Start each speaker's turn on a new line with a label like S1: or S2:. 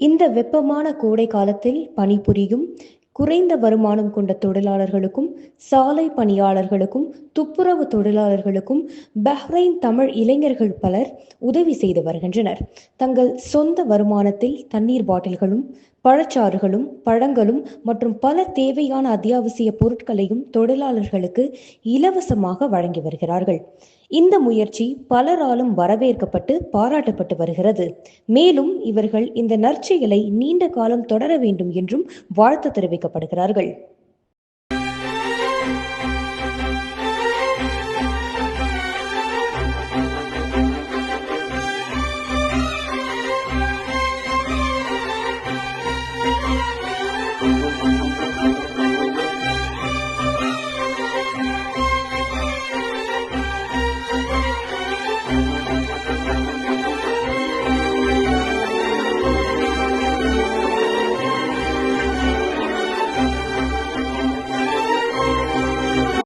S1: இந்த வெப்பமான கோடை காலத்தில் பணிபுரியும் குறைந்த வருமானம் கொண்ட தொழிலாளர்களுக்கும், சாலை பணியாளர்களுக்கும், துப்புரவு தொழிலாளர்களுக்கும் பஹ்ரைன் தமிழ் இளைஞர்கள் பலர் உதவி செய்து வருகின்றனர். தங்கள் சொந்த வருமானத்தில் தண்ணீர் பாட்டில்களும், பழச்சாறுகளும், பழங்களும் மற்றும் பல தேவையான அத்தியாவசிய பொருட்களையும் தொழிலாளர்களுக்கு இலவசமாக வழங்கி வருகிறார்கள். இந்த முயற்சி பலராலும் வரவேற்கப்பட்டு பாராட்டப்பட்டு வருகிறது. மேலும் இவர்கள் இந்த நற்செயலை நீண்ட காலம் தொடர வேண்டும் என்றும் வாழ்த்து தெரிவிக்கப்படுகிறார்கள்.